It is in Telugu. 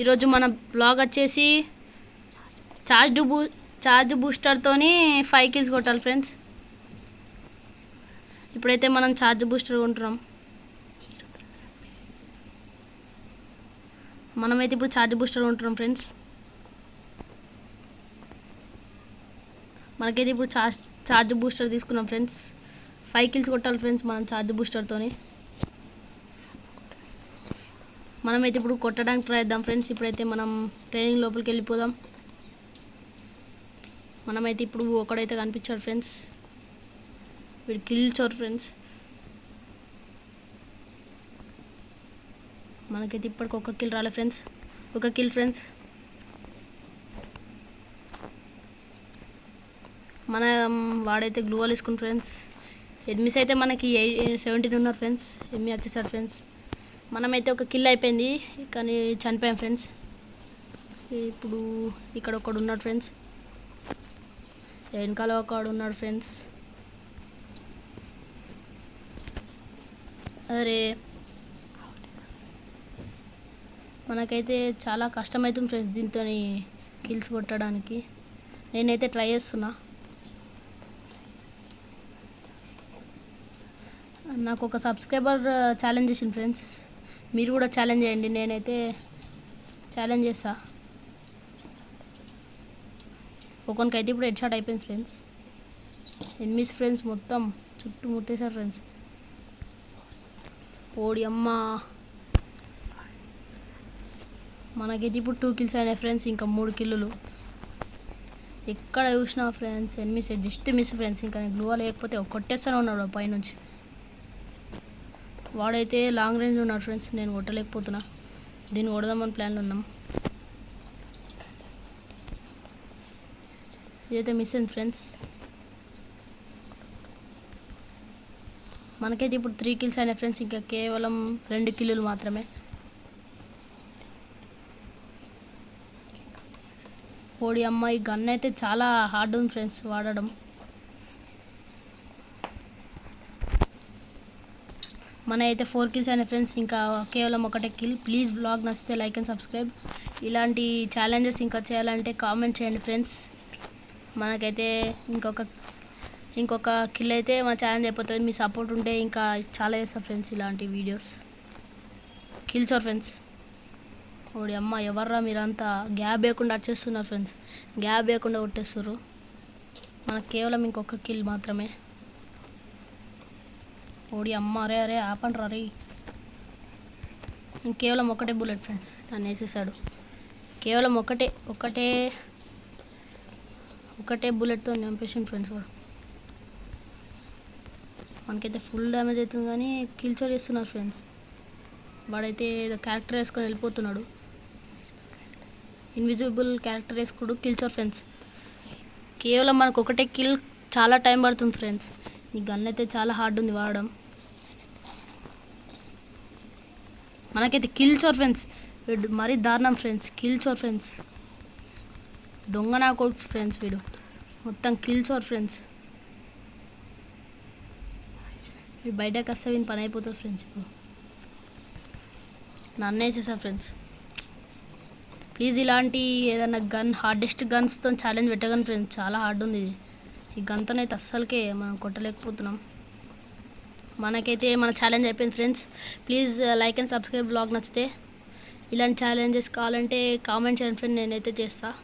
ఈరోజు మన బ్లాగ్ వచ్చేసి ఛార్జ్ బూస్టర్తోని 5 కిల్స్ కొట్టాలి ఫ్రెండ్స్. ఇప్పుడైతే మనం ఛార్జ్ బూస్టర్ కొంటున్నాం. మనమైతే ఇప్పుడు ఛార్జ్ బూస్టర్ కొంటున్నాం ఫ్రెండ్స్. మనకైతే ఇప్పుడు ఛార్జ్ బూస్టర్ తీసుకున్నాం ఫ్రెండ్స్. 5 కిల్స్ కొట్టాలి ఫ్రెండ్స్ మనం ఛార్జ్ బూస్టర్తోని. మనమైతే ఇప్పుడు కొట్టడానికి ట్రై చేద్దాం ఫ్రెండ్స్. ఇప్పుడైతే మనం ట్రైనింగ్ లోపలికి వెళ్ళిపోదాం. మనమైతే ఇప్పుడు ఒకడైతే కనిపించాడు ఫ్రెండ్స్, వీడు కిల్చోర్ ఫ్రెండ్స్. మనకైతే ఇప్పటికి ఒక కిల్ రాలే ఫ్రెండ్స్, ఒక కిల్ ఫ్రెండ్స్. మనం వాడైతే గ్లూవాల్ వేసుకుని ఫ్రెండ్స్. ఎనిమిస్ అయితే మనకి 17 ఉన్నారు ఫ్రెండ్స్. ఎనిమిది వచ్చేసాడు ఫ్రెండ్స్. మనమైతే ఒక కిల్ అయిపోయింది కానీ చనిపోయాం ఫ్రెండ్స్. ఇప్పుడు ఇక్కడ ఒకడు ఉన్నాడు ఫ్రెండ్స్, వెనకాల ఒకడు ఉన్నాడు ఫ్రెండ్స్. అరే మనకైతే చాలా కష్టమవుతుంది ఫ్రెండ్స్ దీంతో కిల్స్ కొట్టడానికి. నేనైతే ట్రై చేస్తున్నా. నాకు ఒక సబ్స్క్రైబర్ ఛాలెంజ్ చేసింది ఫ్రెండ్స్, మీరు కూడా ఛాలెంజ్ చేయండి. నేనైతే ఛాలెంజ్ చేస్తా. ఒకనికైతే ఇప్పుడు హెడ్ షాట్ అయిపోయింది ఫ్రెండ్స్. ఎనిమిస్ ఫ్రెండ్స్ మొత్తం చుట్టూ ముట్టేశారు ఫ్రెండ్స్. ఓడి అమ్మ, మనకైతే ఇప్పుడు 2 కిల్స్ అయినాయి ఫ్రెండ్స్, ఇంకా 3 కిల్లులు. ఎక్కడ చూసినా friends enemies just miss friends. ఇంకా నేను గ్లూవా లేకపోతే కొట్టేస్తూనే ఉన్నాడు పైనుంచి. వాడైతే లాంగ్ రేంజ్ ఉన్నాడు ఫ్రెండ్స్, నేను కొట్టలేకపోతున్నా. దీన్ని కొడదామని ప్లాన్లో ఉన్నాం. ఇదైతే మిస్ అయింది ఫ్రెండ్స్. మనకైతే ఇప్పుడు 3 కిల్స్ అయినాయి ఫ్రెండ్స్, ఇంకా కేవలం 2 కిల్లులు మాత్రమే. ఓడి అమ్మ, ఈ గన్ అయితే చాలా హార్డ్ ఉంది ఫ్రెండ్స్ వాడడం. మన అయితే 4 కిల్స్ అయినాయి ఫ్రెండ్స్, ఇంకా కేవలం ఒకటే కిల్. ప్లీజ్ బ్లాగ్ నచ్చితే లైక్ అండ్ సబ్స్క్రైబ్. ఇలాంటి ఛాలెంజెస్ ఇంకా చేయాలంటే కామెంట్ చేయండి ఫ్రెండ్స్. మనకైతే ఇంకొక కిల్ అయితే మన ఛాలెంజ్ అయిపోతుంది. మీ సపోర్ట్ ఉంటే ఇంకా చాలా చేస్తాం ఫ్రెండ్స్ ఇలాంటి వీడియోస్. కిల్చోర్ ఫ్రెండ్స్. ఓడి అమ్మ, ఎవర్రా మీరంతా గ్యాప్ వేయకుండా వచ్చేస్తున్నారు ఫ్రెండ్స్, గ్యాప్ వేయకుండా కొట్టేస్తున్నారు. మనకు కేవలం ఇంకొక కిల్ మాత్రమే. ఓడి అమ్మ, అరే అరే ఆపండ్రా రే. ఇంకేవలం ఒకటే బుల్లెట్ ఫ్రెండ్స్, నన్ను వేసేసాడు. కేవలం ఒకటే బుల్లెట్తో చంపేసాను ఫ్రెండ్స్ వాడు. మనకైతే ఫుల్ డ్యామేజ్ అవుతుంది కానీ కిల్చోర్ చేస్తున్నారు ఫ్రెండ్స్. వాడైతే ఏదో క్యారెక్టర్ వేసుకొని వెళ్ళిపోతున్నాడు. ఇన్విజిబుల్ క్యారెక్టర్ వేసుకుడు కిల్చోర్ ఫ్రెండ్స్. కేవలం మనకు ఒకటే కిల్, చాలా టైం పడుతుంది ఫ్రెండ్స్. ఈ గన్ అయితే చాలా హార్డ్ ఉంది వాడడం. మనకైతే కిల్చోర్ ఫ్రెండ్స్, వీడు మరీ దారుణం ఫ్రెండ్స్. కిల్చోర్ ఫ్రెండ్స్, దొంగ నా కొడుకు ఫ్రెండ్స్. వీడు మొత్తం కిల్చోర్ ఫ్రెండ్స్. వీడు బయటకు వస్తే వీని పని అయిపోతుంది ఫ్రెండ్స్. ఇప్పుడు నన్ను వేసేసా ఫ్రెండ్స్. ప్లీజ్ ఇలాంటి ఏదైనా గన్, హార్డెస్ట్ గన్స్తో ఛాలెంజ్ పెట్టగలను ఫ్రెండ్స్. చాలా హార్డ్ ఉంది ఇది. ఈ గన్తోనైతే అస్సలకే మనం కొట్టలేకపోతున్నాం. మనకైతే మన ఛాలెంజ్ అయిపోయింది friends. Please like and subscribe. Blog నచ్చితే ఇలాంటి ఛాలెంజెస్ కావాలంటే కామెంట్ చేయండి ఫ్రెండ్, నేనైతే చేస్తా.